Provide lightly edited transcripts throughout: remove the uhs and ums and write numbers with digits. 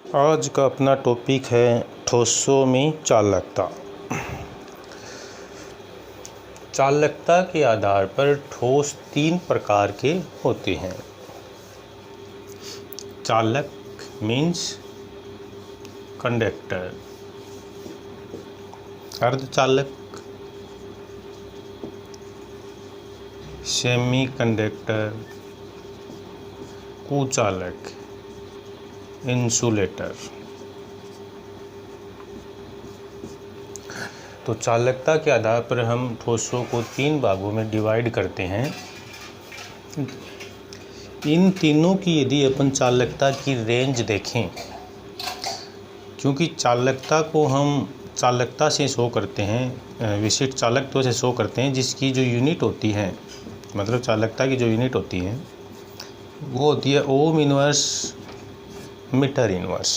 आज का अपना टॉपिक है ठोसों में चालकता। चालकता के आधार पर ठोस तीन प्रकार के होते हैं। चालक मीन्स कंडक्टर, अर्धचालक सेमी कंडक्टर, कुचालक इंसुलेटर। तो चालकता के आधार पर हम ठोसों को तीन भागों में डिवाइड करते हैं। इन तीनों की यदि अपन चालकता की रेंज देखें, क्योंकि चालकता को हम चालकता से शो करते हैं, विशिष्ट चालकत्व से शो करते हैं, जिसकी जो यूनिट होती है, मतलब चालकता की जो यूनिट होती है वो होती है ohm inverse metre inverse.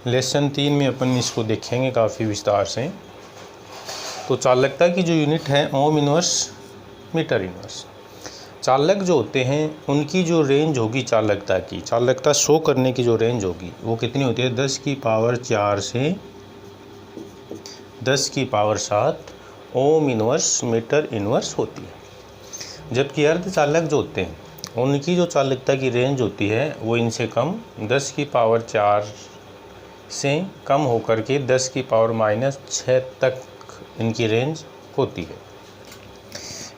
Lesson 3 में अपन इसको देखेंगे काफ़ी विस्तार से। तो चालकता की जो यूनिट है ओम इनवर्स मीटर इनवर्स। चालक जो होते हैं उनकी जो रेंज होगी चालकता की, चालकता शो करने की जो रेंज होगी वो कितनी होती है, 10 की पावर 4 से 10 की power 7 ohm inverse metre inverse होती है। जबकि अर्धचालक जो होते हैं उनकी जो चालकता की रेंज होती है वो इनसे कम, 10 की पावर 4 से कम होकर के 10 की पावर -6 तक इनकी रेंज होती है।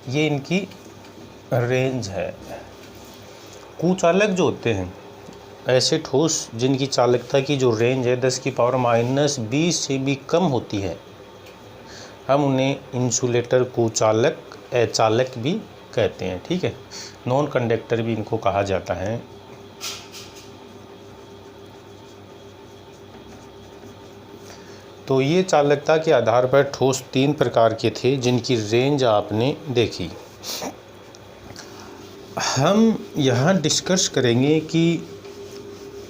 ये इनकी रेंज है। कुचालक जो होते हैं ऐसे ठोस जिनकी चालकता की जो रेंज है 10 की पावर -20 से भी कम होती है, हम उन्हें इंसुलेटर, कुचालक, अचालक भी कहते हैं। ठीक है, नॉन कंडक्टर भी इनको कहा जाता है। तो ये चालकता के आधार पर ठोस तीन प्रकार के थे जिनकी रेंज आपने देखी। हम यहाँ डिस्कस करेंगे कि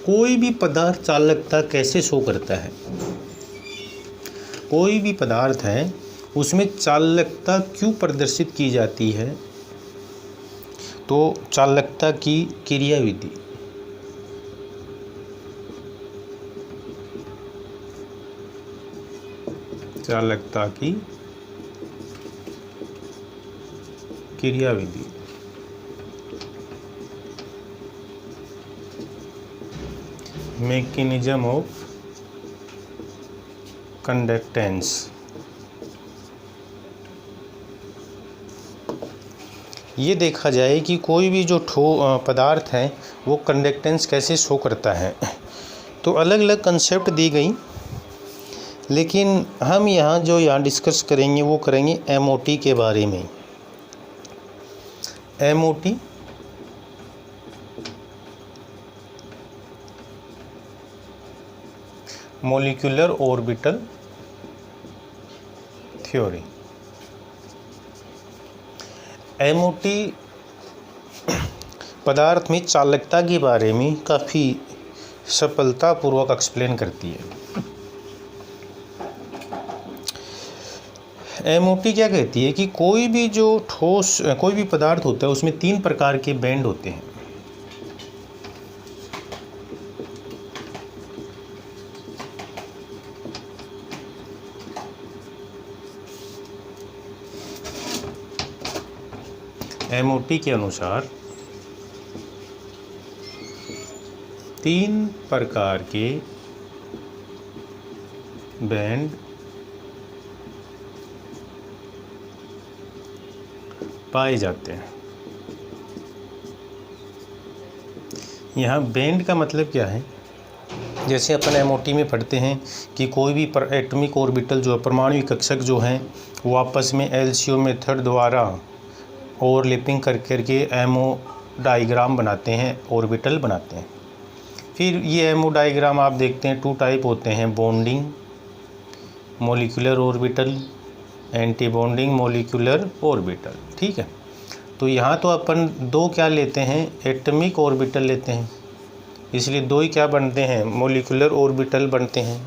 कोई भी पदार्थ चालकता कैसे शो करता है। कोई भी पदार्थ है उसमें चालकता क्यों प्रदर्शित की जाती है। तो चालकता की क्रियाविधि, चालकता की क्रियाविधि, मैकेनिज्म ऑफ कंडक्टेंस। ये देखा जाए कि कोई भी जो पदार्थ है वो कंडक्टेंस कैसे शो करता है। तो अलग अलग कंसेप्ट दी गई, लेकिन हम यहाँ डिस्कस करेंगे वो करेंगे एमओटी के बारे में। MOT molecular orbital theory. MOT पदार्थ में चालकता के बारे में काफ़ी सफलतापूर्वक एक्सप्लेन करती है। एमओटी क्या कहती है कि कोई भी जो ठोस, कोई भी पदार्थ होता है उसमें तीन प्रकार के बैंड होते हैं। एमओटी के अनुसार तीन प्रकार के बैंड पाए जाते हैं। यहाँ बैंड का मतलब क्या है, जैसे अपन एमओटी में पढ़ते हैं कि कोई भी एटॉमिक ऑर्बिटल जो परमाणु कक्षक जो हैं वो आपस में एलसीओ मेथड द्वारा ओवरलैपिंग करके एमओ डायग्राम बनाते हैं, ऑर्बिटल बनाते हैं। फिर ये एमओ डायग्राम आप देखते हैं 2 टाइप होते हैं, bonding molecular orbital, anti bonding molecular orbital. ठीक है, तो यहाँ तो अपन दो क्या लेते हैं, एटॉमिक ऑर्बिटल लेते हैं, इसलिए दो ही क्या बनते हैं, मॉलिक्यूलर ऑर्बिटल बनते हैं।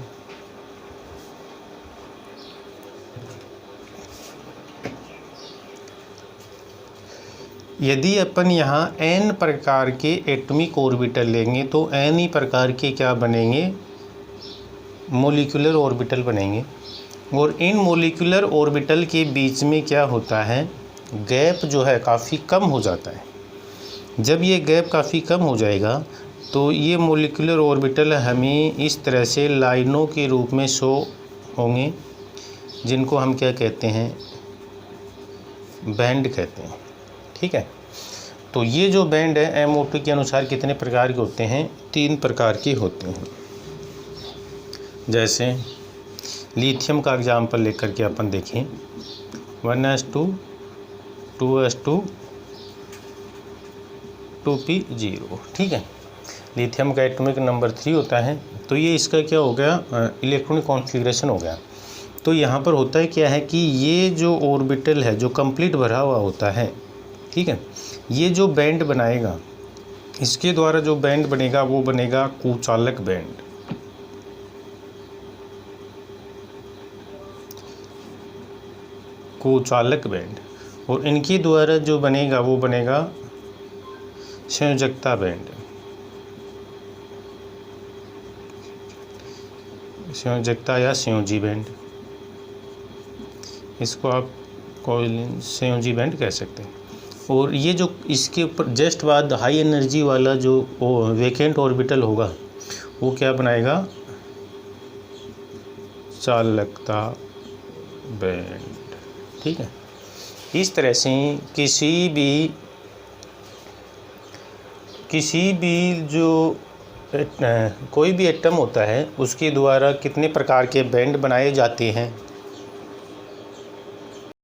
यदि अपन यहाँ n प्रकार के एटॉमिक ऑर्बिटल लेंगे तो n ही प्रकार के क्या बनेंगे, मोलिकुलर ऑर्बिटल बनेंगे और इन मोलिकुलर ऑर्बिटल के बीच में क्या होता है, गैप जो है काफ़ी कम हो जाता है। जब ये गैप काफ़ी कम हो जाएगा तो ये मोलिकुलर ऑर्बिटल हमें इस तरह से लाइनों के रूप में शो होंगे, जिनको हम क्या कहते हैं, बैंड कहते हैं। ठीक है, तो ये जो बैंड है MO2 के अनुसार कितने प्रकार के होते हैं, 3 प्रकार के होते हैं। जैसे लिथियम का एग्जाम्पल लेकर के अपन देखें, 1s2 2s2 2p0। ठीक है, लिथियम का एटॉमिक नंबर 3 होता है। तो ये इसका क्या हो गया, इलेक्ट्रॉनिक कॉन्फ़िगरेशन हो गया। तो यहाँ पर होता है क्या है कि ये जो ऑर्बिटल है जो कंप्लीट भरा हुआ होता है, ठीक है, ये जो बैंड बनाएगा, इसके द्वारा जो बैंड बनेगा वो बनेगा कुचालक बैंड। कुचालक बैंड। और इनके द्वारा जो बनेगा वो बनेगा संयोजकता बैंड। संयोजकता या संयोजी बैंड, इसको आप कोवैलेंट संयोजी बैंड कह सकते हैं। और ये जो इसके ऊपर जस्ट बाद हाई एनर्जी वाला जो वेकेंट ऑर्बिटल होगा वो क्या बनाएगा, चालकता बैंड। ठीक है, इस तरह से किसी भी जो कोई भी एटम होता है उसके द्वारा कितने प्रकार के बैंड बनाए जाते हैं,